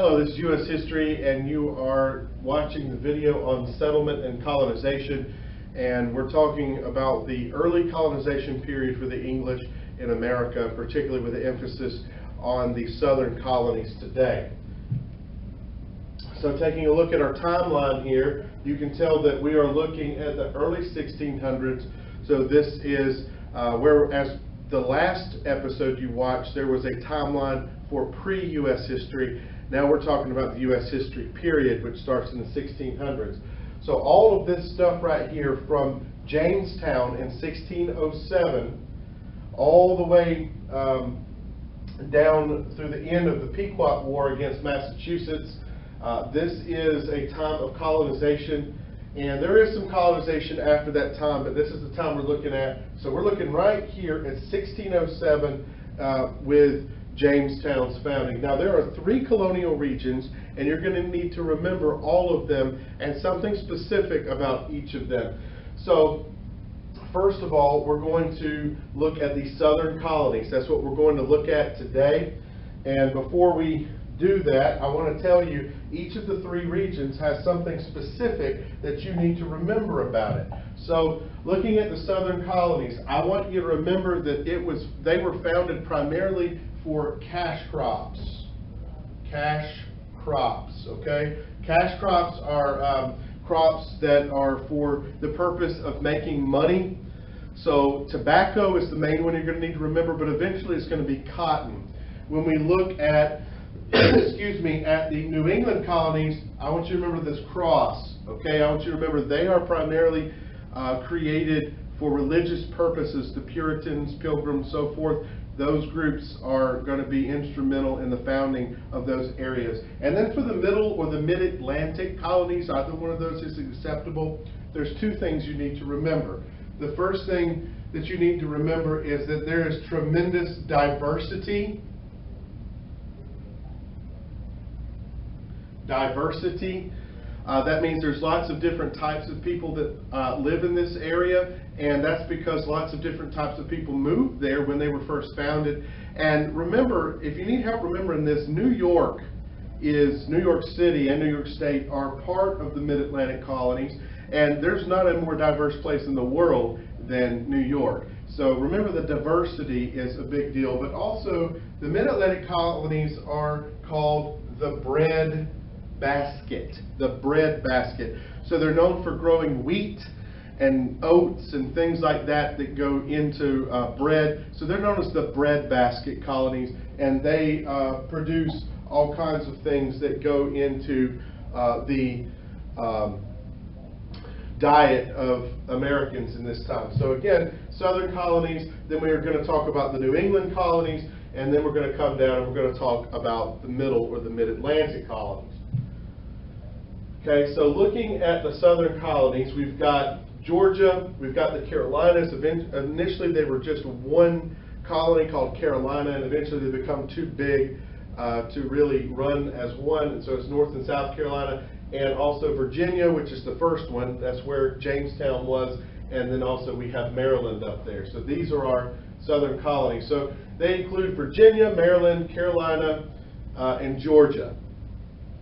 Hello, this is U.S. History, and you are watching the video on settlement and colonization, and we're talking about the early colonization period for the English in America, particularly with the emphasis on the southern colonies today. So taking a look at our timeline here, you can tell that we are looking at the early 1600s. So this is whereas the last episode you watched, there was a timeline for pre-U.S. history. Now we're talking about the U.S. history period, which starts in the 1600s. So all of this stuff right here from Jamestown in 1607 all the way down through the end of the Pequot War against Massachusetts. This is a time of colonization, and there is some colonization after that time, but this is the time we're looking at. So we're looking right here at 1607 with Jamestown's founding. Now there are 3 colonial regions, and you're going to need to remember all of them and something specific about each of them. So first of all, we're going to look at the southern colonies. That's what we're going to look at today. And before we do that, I want to tell you each of the 3 regions has something specific that you need to remember about it. So looking at the southern colonies, I want you to remember that they were founded primarily for cash crops. Cash crops, okay? Cash crops are crops that are for the purpose of making money. So tobacco is the main one you're going to need to remember, but eventually it's going to be cotton. When we look at excuse me, at the New England colonies, I want you to remember this cross, okay? I want you to remember they are primarily created for religious purposes. The Puritans, Pilgrims, so forth, those groups are going to be instrumental in the founding of those areas. And then for the middle or the mid-Atlantic colonies, either one of those is acceptable. There's 2 things you need to remember. The first thing that you need to remember is that there is tremendous diversity. That means there's lots of different types of people that live in this area, and that's because lots of different types of people moved there when they were first founded. And remember, if you need help remembering this, New York City and New York State are part of the Mid-Atlantic colonies, and there's not a more diverse place in the world than New York. So remember, the diversity is a big deal, but also the Mid-Atlantic colonies are called the bread basket. The bread basket. So they're known for growing wheat and oats and things like that that go into bread. So they're known as the bread basket colonies, and they produce all kinds of things that go into the diet of Americans in this time. So again, southern colonies, then we are going to talk about the New England colonies, and then we're going to come down and we're going to talk about the middle or the mid-Atlantic colonies. Okay, so looking at the southern colonies, we've got Georgia, we've got the Carolinas. Initially they were just one colony called Carolina, and eventually they become too big to really run as one. And so it's North and South Carolina, and also Virginia, which is the first one. That's where Jamestown was. And then also we have Maryland up there. So these are our southern colonies. So they include Virginia, Maryland, Carolina, and Georgia.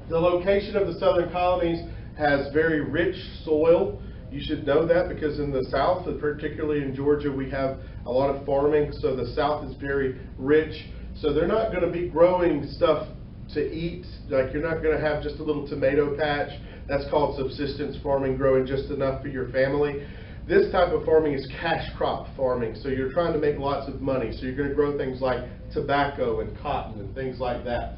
The location of the southern colonies has very rich soil. You should know that because in the South, and particularly in Georgia, we have a lot of farming. So the South is very rich. So they're not going to be growing stuff to eat. Like, you're not going to have just a little tomato patch. That's called subsistence farming, growing just enough for your family. This type of farming is cash crop farming. So you're trying to make lots of money. So you're going to grow things like tobacco and cotton and things like that.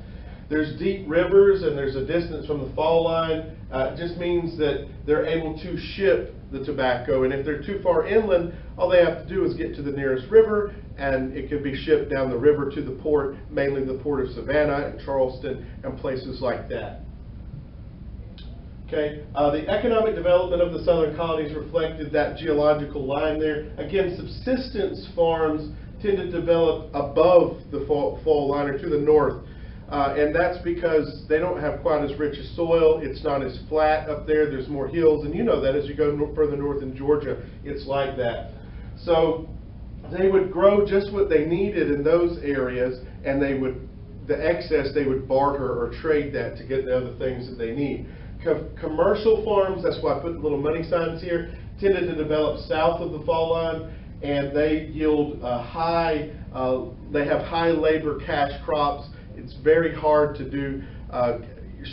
There's deep rivers, and there's a distance from the fall line. It just means that they're able to ship the tobacco, and if they're too far inland, all they have to do is get to the nearest river, and it can be shipped down the river to the port, mainly the port of Savannah and Charleston and places like that. Okay, the economic development of the southern colonies reflected that geological line there. Again, subsistence farms tend to develop above the fall line or to the north. And that's because they don't have quite as rich a soil. It's not as flat up there. There's more hills, and you know that as you go further north in Georgia, it's like that. So they would grow just what they needed in those areas, and they would the excess they would barter or trade that to get the other things that they need. Commercial farms, that's why I put the little money signs here, tended to develop south of the fall line, and they yield they have high labor cash crops. It's very hard to do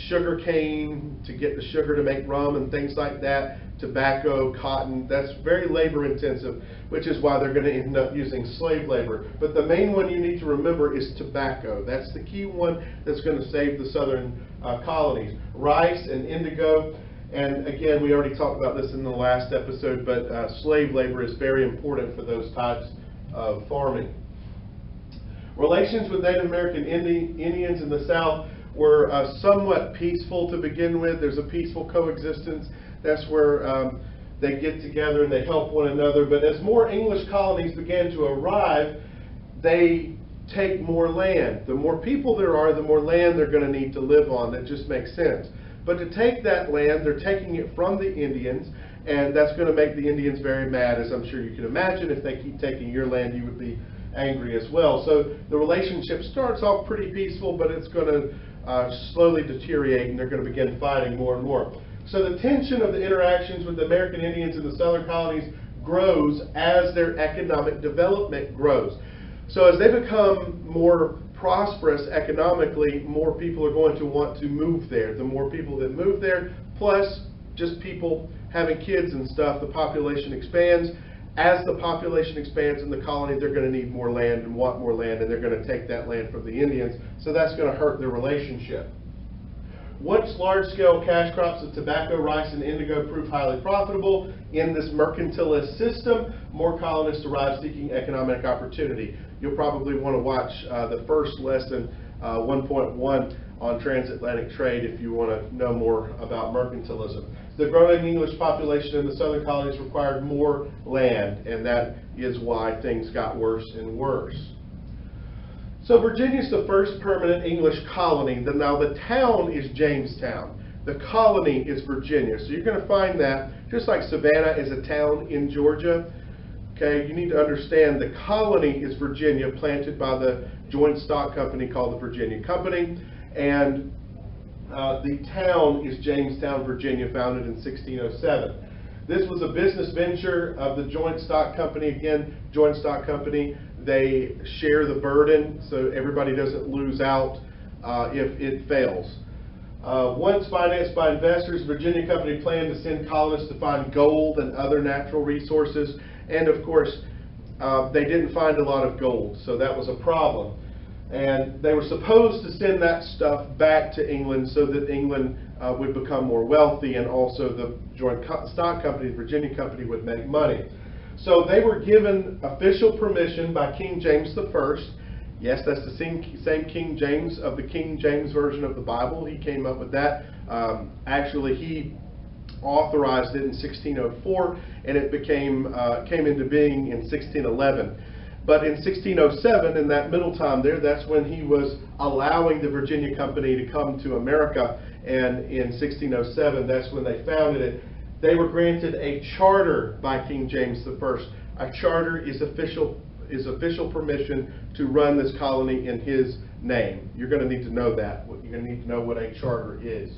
sugar cane, to get the sugar to make rum and things like that, tobacco, cotton. That's very labor intensive, which is why they're going to end up using slave labor. But the main one you need to remember is tobacco. That's the key one that's going to save the southern colonies. Rice and indigo, and again, we already talked about this in the last episode, but slave labor is very important for those types of farming. Relations with Native American Indians in the South were somewhat peaceful to begin with. There's a peaceful coexistence. That's where they get together and they help one another. But as more English colonies began to arrive, they take more land. The more people there are, the more land they're going to need to live on. That just makes sense. But to take that land, they're taking it from the Indians, and that's going to make the Indians very mad, as I'm sure you can imagine. If they keep taking your land, you would be angry as well. So the relationship starts off pretty peaceful, but it's going to slowly deteriorate, and they're going to begin fighting more and more. So the tension of the interactions with the American Indians in the southern colonies grows as their economic development grows. So as they become more prosperous economically, more people are going to want to move there. The more people that move there, plus just people having kids and stuff, the population expands. As the population expands in the colony, they're going to need more land and want more land, and they're going to take that land from the Indians. So that's going to hurt their relationship. Once large-scale cash crops of tobacco, rice, and indigo prove highly profitable in this mercantilist system, more colonists arrive seeking economic opportunity. You'll probably want to watch the first lesson, 1.1, on transatlantic trade if you want to know more about mercantilism. The growing English population in the southern colonies required more land, and that is why things got worse and worse. So Virginia is the first permanent English colony. Now the town is Jamestown. The colony is Virginia. So you're going to find that, just like Savannah is a town in Georgia, okay, you need to understand the colony is Virginia, planted by the joint stock company called the Virginia Company, and the town is Jamestown, Virginia, founded in 1607. This was a business venture of the joint stock company. Again, joint stock company, they share the burden so everybody doesn't lose out if it fails. Once financed by investors, Virginia Company planned to send colonists to find gold and other natural resources. And of course, they didn't find a lot of gold, so that was a problem. And they were supposed to send that stuff back to England so that England would become more wealthy, and also the joint stock company, the Virginia Company, would make money. So they were given official permission by King James I. Yes, that's the same King James of the King James Version of the Bible. He came up with that. Actually, he authorized it in 1604, and it came into being in 1611. But in 1607, in that middle time there, that's when he was allowing the Virginia Company to come to America. And in 1607, that's when they founded it. They were granted a charter by King James I. A charter is official permission to run this colony in his name. You're going to need to know that. You're going to need to know what a charter is.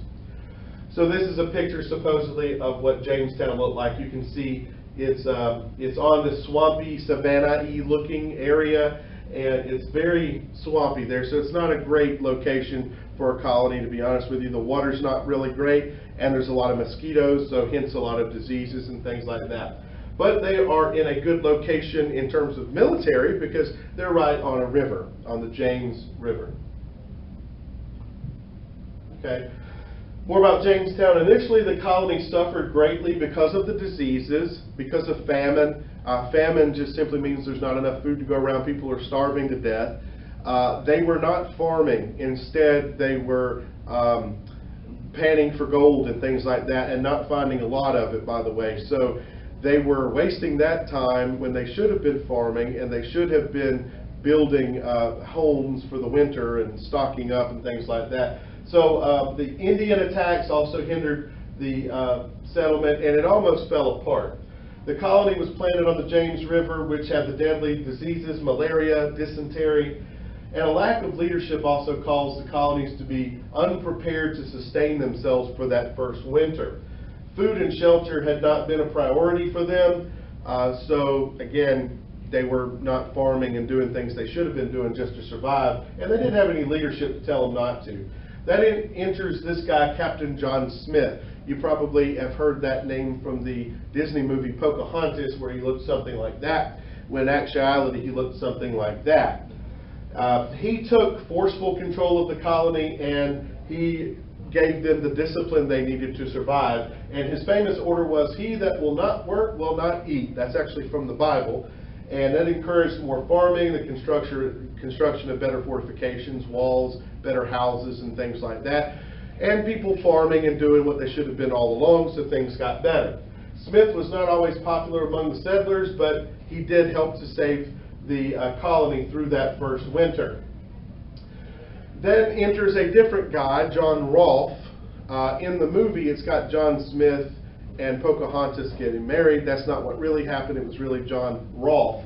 So this is a picture supposedly of what Jamestown looked like. You can see it's on the swampy, savanna-y looking area, and it's very swampy there, so it's not a great location for a colony, to be honest with you. The water's not really great, and there's a lot of mosquitoes, so hence a lot of diseases and things like that. But they are in a good location in terms of military because they're right on a river, on the James River. Okay. More about Jamestown. Initially, the colony suffered greatly because of the diseases, because of famine. Famine just simply means there's not enough food to go around. People are starving to death. They were not farming. Instead, they were panning for gold and things like that, and not finding a lot of it, by the way. So they were wasting that time when they should have been farming, and they should have been building homes for the winter and stocking up and things like that. So the Indian attacks also hindered the settlement, and it almost fell apart. The colony was planted on the James River, which had the deadly diseases, malaria, dysentery, And a lack of leadership also caused the colonies to be unprepared to sustain themselves for that first winter. Food and shelter had not been a priority for them, so again, they were not farming and doing things they should have been doing just to survive, and they didn't have any leadership to tell them not to. That enters this guy, Captain John Smith. You probably have heard that name from the Disney movie Pocahontas, where he looked something like that, when in actuality he looked something like that. He took forceful control of the colony, and he gave them the discipline they needed to survive. And his famous order was, "He that will not work will not eat." That's actually from the Bible. And that encouraged more farming, the construction of better fortifications, walls, better houses, and things like that. And people farming and doing what they should have been all along, so things got better. Smith was not always popular among the settlers, but he did help to save the colony through that first winter. Then enters a different guy, John Rolfe. In the movie, it's got John Smith and Pocahontas getting married. That's not what really happened. It was really John Rolfe.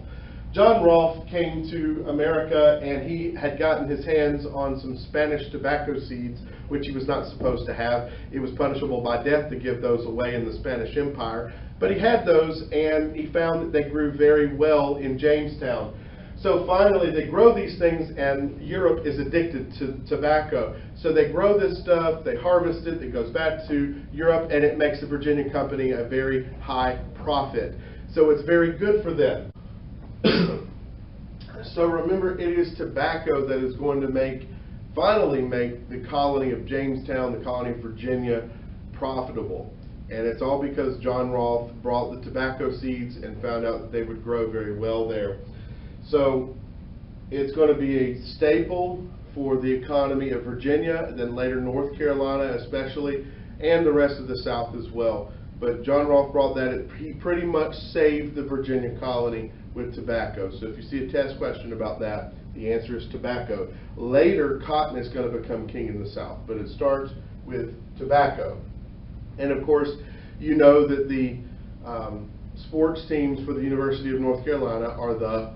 John Rolfe came to America, and he had gotten his hands on some Spanish tobacco seeds, which he was not supposed to have. It was punishable by death to give those away in the Spanish Empire. But he had those, and he found that they grew very well in Jamestown. So finally, they grow these things, and Europe is addicted to tobacco. So they grow this stuff, they harvest it, it goes back to Europe, and it makes the Virginia Company a very high profit. So it's very good for them. So remember, it is tobacco that is going to finally make the colony of Jamestown, the colony of Virginia, profitable. And it's all because John Rolfe brought the tobacco seeds and found out that they would grow very well there. So it's going to be a staple for the economy of Virginia, and then later North Carolina especially, and the rest of the South as well. But John Rolfe brought that. He pretty much saved the Virginia colony with tobacco. So if you see a test question about that, the answer is tobacco. Later, cotton is going to become king in the South, but it starts with tobacco. And of course, you know that the sports teams for the University of North Carolina are the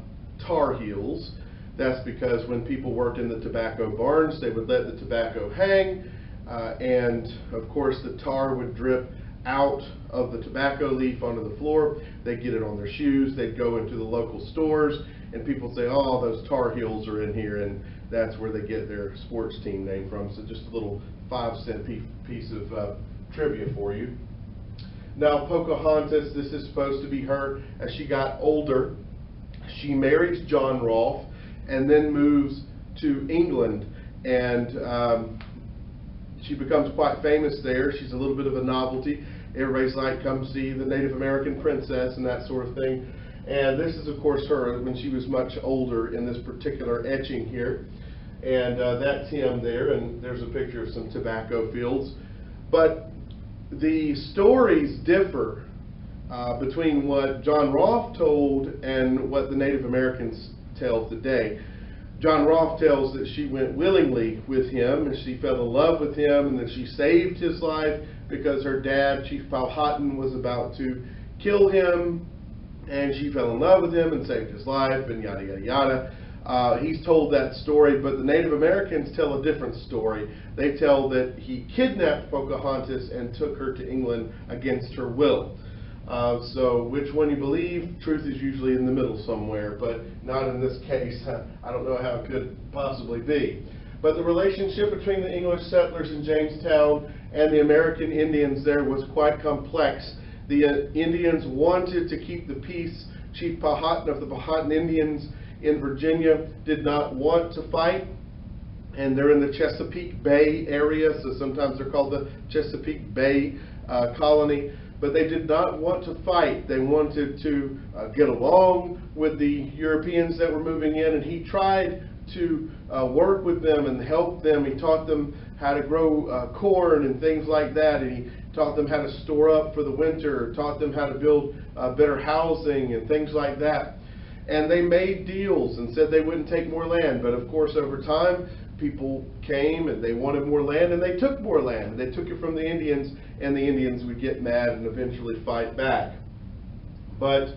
Tar Heels. That's because when people worked in the tobacco barns, they would let the tobacco hang, and of course the tar would drip out of the tobacco leaf onto the floor. They'd get it on their shoes, they'd go into the local stores, and people say, "Oh, those Tar Heels are in here," and that's where they get their sports team name from. So just a little 5-cent piece of trivia for you. Now Pocahontas, this is supposed to be her as she got older. She marries John Rolfe and then moves to England, and she becomes quite famous there. She's a little bit of a novelty. Everybody's like, "Come see the Native American princess," and that sort of thing. And this is of course her when she was much older in this particular etching here. And that's him there, and there's a picture of some tobacco fields. But the stories differ between what John Rolfe told and what the Native Americans tell today. John Rolfe tells that she went willingly with him, and she fell in love with him, and that she saved his life because her dad, Chief Powhatan, was about to kill him, and she fell in love with him and saved his life, and yada, yada, yada. He's told that story, but the Native Americans tell a different story. They tell that he kidnapped Pocahontas and took her to England against her will. So which one you believe? Truth is usually in the middle somewhere, but not in this case. I don't know how it could possibly be. But the relationship between the English settlers in Jamestown and the American Indians there was quite complex. The Indians wanted to keep the peace. Chief Powhatan of the Powhatan Indians in Virginia did not want to fight, and they're in the Chesapeake Bay area, so sometimes they're called the Chesapeake Bay Colony. But they did not want to fight. They wanted to get along with the Europeans that were moving in, and he tried to work with them and help them. He taught them how to grow corn and things like that, and he taught them how to store up for the winter, taught them how to build better housing and things like that. And they made deals and said they wouldn't take more land, but of course over time people came and they wanted more land, and they took more land. They took it from the Indians, and the Indians would get mad and eventually fight back. But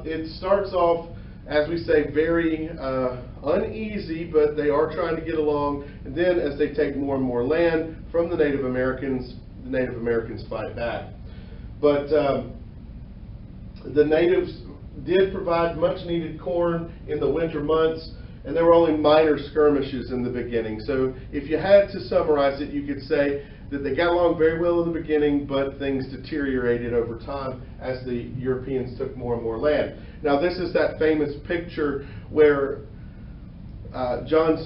it starts off as we say, very uneasy, but they are trying to get along. And then as they take more and more land from the Native Americans fight back. But the natives did provide much needed corn in the winter months, and there were only minor skirmishes in the beginning. So if you had to summarize it, you could say that they got along very well in the beginning, but things deteriorated over time as the Europeans took more and more land. Now this is that famous picture where John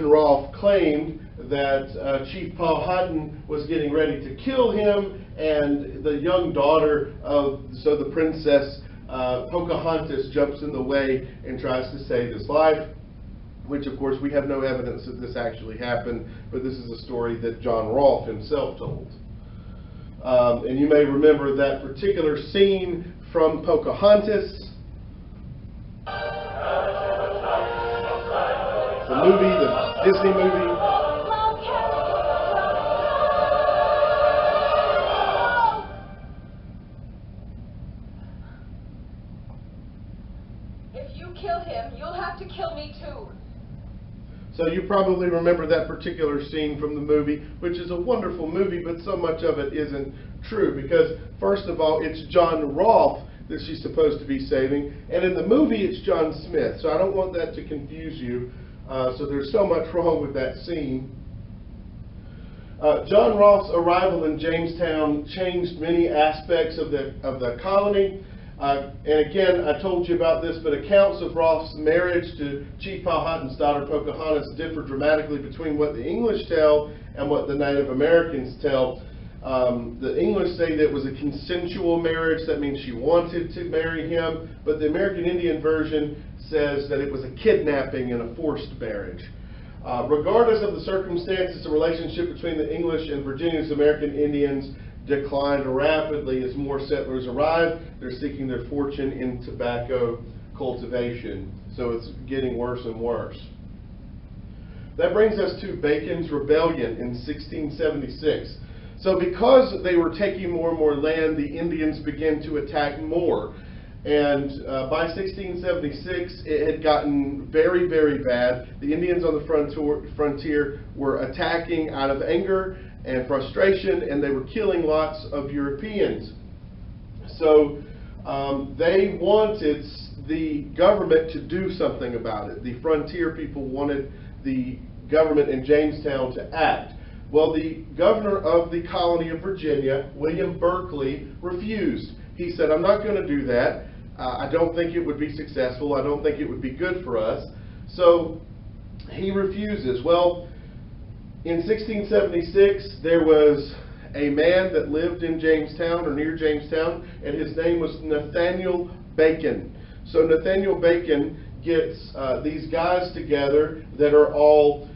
Rolfe claimed that Chief Powhatan was getting ready to kill him, and the young daughter of the princess Pocahontas jumps in the way and tries to save his life, which of course we have no evidence that this actually happened, but this is a story that John Rolfe himself told. And you may remember that particular scene from Pocahontas, the Disney movie. If you kill him, you'll have to kill me too. So you probably remember that particular scene from the movie, which is a wonderful movie, but so much of it isn't true, because first of all, it's John Rolfe that she's supposed to be saving, and in the movie it's John Smith, so I don't want that to confuse you. So there's so much wrong with that scene. John Rolfe's arrival in Jamestown changed many aspects of the colony. And again, I told you about this, but accounts of Rolfe's marriage to Chief Powhatan's daughter Pocahontas differ dramatically between what the English tell and what the Native Americans tell. The English say that it was a consensual marriage. That means she wanted to marry him. But the American Indian version says that it was a kidnapping and a forced marriage. Regardless of the circumstances, the relationship between the English and Virginia's American Indians declined rapidly as more settlers arrived. They're seeking their fortune in tobacco cultivation. So it's getting worse and worse. That brings us to Bacon's Rebellion in 1676. So because they were taking more and more land, the Indians began to attack more. And by 1676, it had gotten very, very bad. The Indians on the frontier were attacking out of anger and frustration, and they were killing lots of Europeans. So they wanted the government to do something about it. The frontier people wanted the government in Jamestown to act. Well, the governor of the colony of Virginia, William Berkeley, refused. He said, I'm not going to do that. I don't think it would be successful. I don't think it would be good for us. So he refuses. Well, in 1676, there was a man that lived in Jamestown or near Jamestown, and his name was Nathaniel Bacon. So Nathaniel Bacon gets these guys together that are all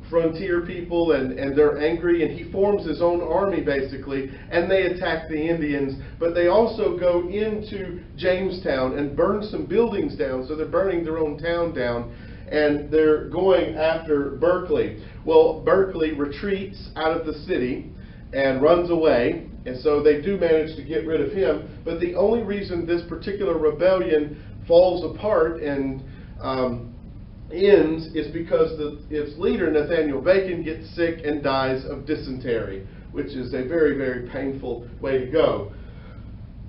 frontier people, and they're angry, and he forms his own army basically, and they attack the Indians. But they also go into Jamestown and burn some buildings down, so they're burning their own town down, and they're going after Berkeley. Well, Berkeley retreats out of the city and runs away, and so they do manage to get rid of him. But the only reason this particular rebellion falls apart and ends is because its leader, Nathaniel Bacon, gets sick and dies of dysentery, which is a very, very painful way to go.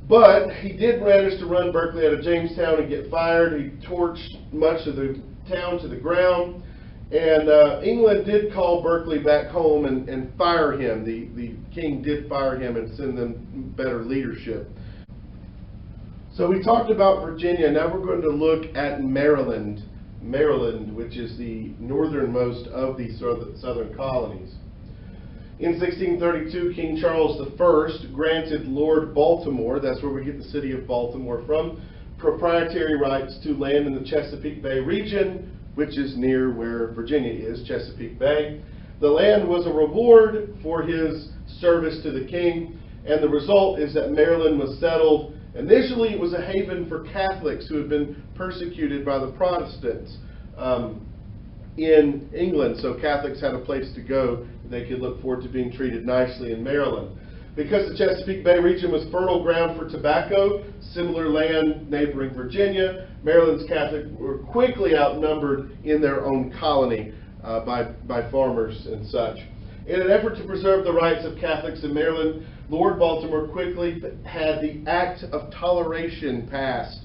But he did manage to run Berkeley out of Jamestown and get fired. He torched much of the town to the ground, and England did call Berkeley back home and fire him. The king did fire him and send them better leadership. So we talked about Virginia. Now we're going to look at Maryland, which is the northernmost of the southern colonies. In 1632, King Charles I granted Lord Baltimore, that's where we get the city of Baltimore from, proprietary rights to land in the Chesapeake Bay region, which is near where Virginia is, Chesapeake Bay. The land was a reward for his service to the king, and the result is that Maryland was settled. Initially, it was a haven for Catholics who had been persecuted by the Protestants in England, so Catholics had a place to go. They could look forward to being treated nicely in Maryland. Because the Chesapeake Bay region was fertile ground for tobacco, similar land neighboring Virginia, Maryland's Catholics were quickly outnumbered in their own colony by farmers and such. In an effort to preserve the rights of Catholics in Maryland, Lord Baltimore quickly had the Act of Toleration passed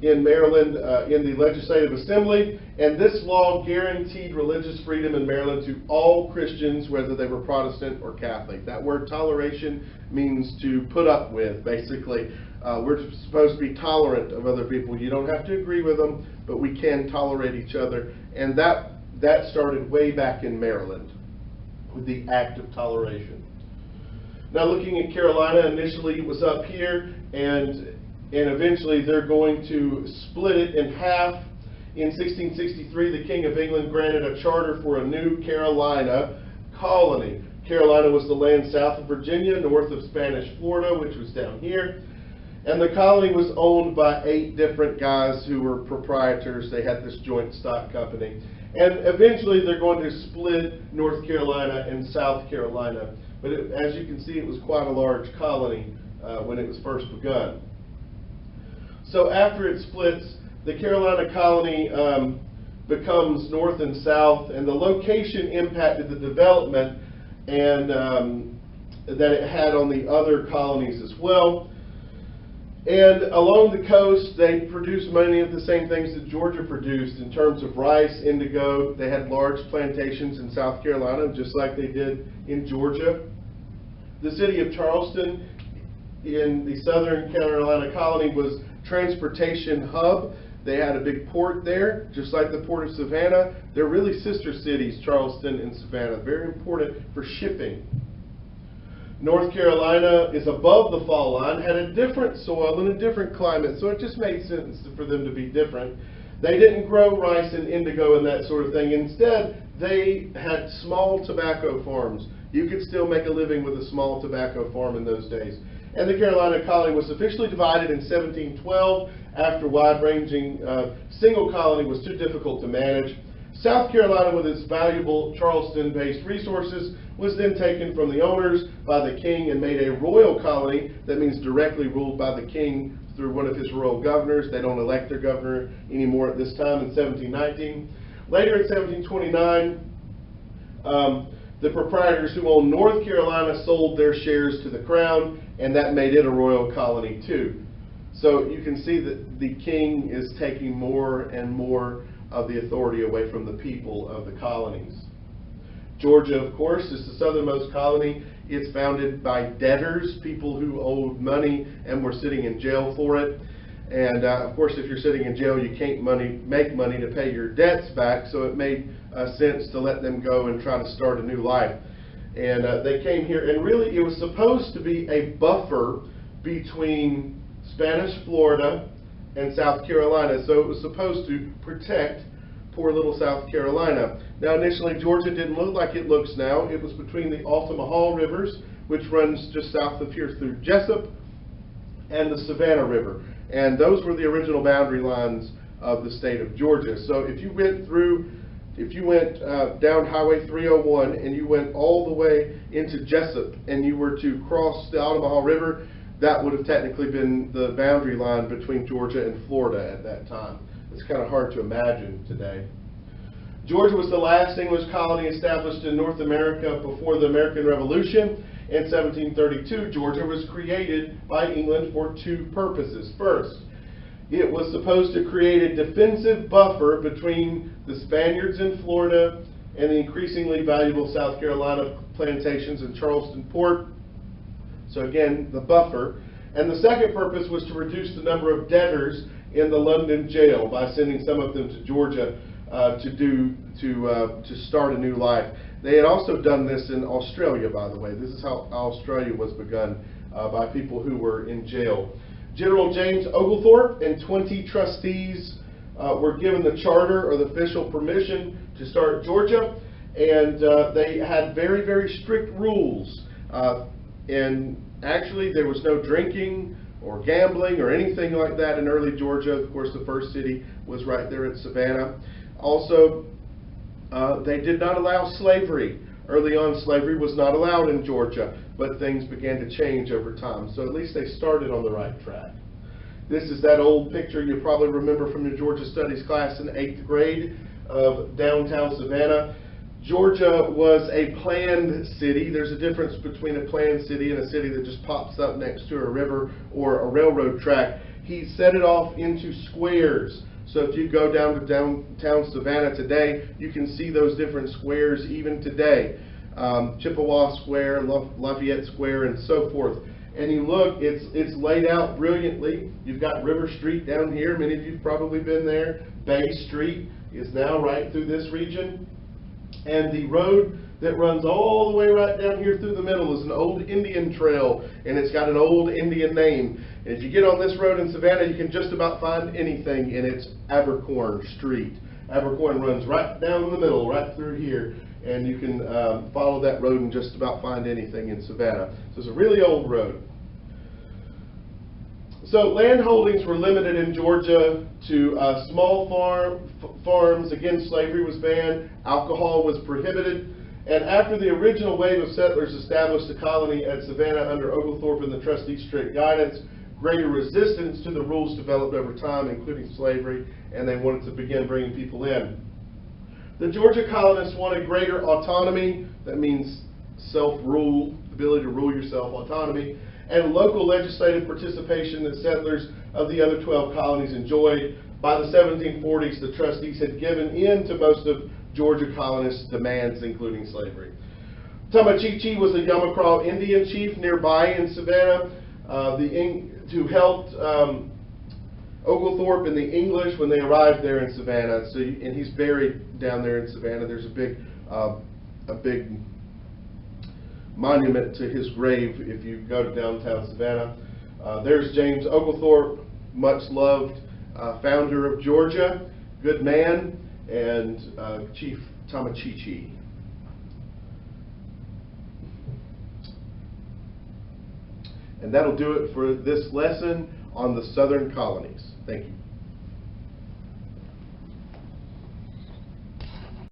in Maryland in the Legislative Assembly, and this law guaranteed religious freedom in Maryland to all Christians, whether they were Protestant or Catholic. That word toleration means to put up with, basically. We're supposed to be tolerant of other people. You don't have to agree with them, but we can tolerate each other. And that started way back in Maryland with the Act of Toleration. Now looking at Carolina, initially it was up here, and eventually they're going to split it in half. In 1663, the King of England granted a charter for a new Carolina colony. Carolina was the land south of Virginia, north of Spanish Florida, which was down here. And the colony was owned by 8 different guys who were proprietors. They had this joint stock company. And eventually they're going to split North Carolina and South Carolina. But as you can see, it was quite a large colony when it was first begun. So after it splits, the Carolina colony becomes north and south, and the location impacted the development and that it had on the other colonies as well. And along the coast, they produced many of the same things that Georgia produced in terms of rice, indigo. They had large plantations in South Carolina, just like they did in Georgia. The city of Charleston in the Southern Carolina colony was transportation hub. They had a big port there, just like the port of Savannah. They're really sister cities, Charleston and Savannah, very important for shipping. North Carolina is above the fall line, had a different soil and a different climate, so it just made sense for them to be different. They didn't grow rice and indigo and that sort of thing. Instead, they had small tobacco farms. You could still make a living with a small tobacco farm in those days. And the Carolina colony was officially divided in 1712 after wide-ranging single colony was too difficult to manage. South Carolina, with its valuable Charleston-based resources, was then taken from the owners by the king and made a royal colony. That means directly ruled by the king through one of his royal governors. They don't elect their governor anymore at this time in 1719. Later in 1729, the proprietors who owned North Carolina sold their shares to the crown, and that made it a royal colony too. So you can see that the king is taking more and more of the authority away from the people of the colonies. Georgia, of course, is the southernmost colony. It's founded by debtors, people who owed money and were sitting in jail for it. And of course, if you're sitting in jail, you can't make money to pay your debts back, so it made sense to let them go and try to start a new life. And they came here, and really it was supposed to be a buffer between Spanish Florida and South Carolina, so it was supposed to protect poor little South Carolina. Now initially Georgia didn't look like it looks now. It was between the Altamaha rivers, which runs just south of here through Jessup, and the Savannah River. And those were the original boundary lines of the state of Georgia. So if you went down Highway 301 and you went all the way into Jessup and you were to cross the Altamaha River, that would have technically been the boundary line between Georgia and Florida at that time. It's kind of hard to imagine today. Georgia was the last English colony established in North America before the American Revolution. In 1732, Georgia was created by England for 2 purposes. First, it was supposed to create a defensive buffer between the Spaniards in Florida and the increasingly valuable South Carolina plantations in Charleston Port. So again, the buffer. And the second purpose was to reduce the number of debtors in the London jail by sending some of them to Georgia to start a new life. They had also done this in Australia, by the way. This is how Australia was begun, by people who were in jail. General James Oglethorpe and 20 trustees were given the charter or the official permission to start Georgia, and they had very, very strict rules. And actually, there was no drinking or gambling or anything like that in early Georgia. Of course, the first city was right there at Savannah. Also, they did not allow slavery Early on, slavery was not allowed in Georgia, but things began to change over time. So at least they started on the right track. This is that old picture you probably remember from your Georgia Studies class in 8th grade of downtown Savannah. Georgia was a planned city. There's a difference between a planned city and a city that just pops up next to a river or a railroad track. He set it off into squares. So if you go down to downtown Savannah today, you can see those different squares even today. Chippewa Square, Lafayette Square, and so forth. And you look, it's laid out brilliantly. You've got River Street down here. Many of you have probably been there. Bay Street is now right through this region. And the road that runs all the way right down here through the middle is an old Indian trail, and it's got an old Indian name. And if you get on this road in Savannah, you can just about find anything, and it's Abercorn Street. Abercorn runs right down the middle, right through here, and you can follow that road and just about find anything in Savannah. So it's a really old road. So land holdings were limited in Georgia to small farms. Again, slavery was banned, alcohol was prohibited, and after the original wave of settlers established a colony at Savannah under Oglethorpe and the trustees' strict guidance, greater resistance to the rules developed over time, including slavery, and they wanted to begin bringing people in. The Georgia colonists wanted greater autonomy, that means self-rule, ability to rule yourself, autonomy, and local legislative participation that settlers of the other 12 colonies enjoyed. By the 1740s, the trustees had given in to most of Georgia colonists' demands, including slavery. Tamachichi was a Yamacraw Indian chief nearby in Savannah who helped Oglethorpe and the English when they arrived there in Savannah. So, and he's buried down there in Savannah. There's a big monument to his grave if you go to downtown Savannah. There's James Oglethorpe, much loved founder of Georgia, good man, and Chief Tamachichi. And that'll do it for this lesson on the Southern colonies. Thank you.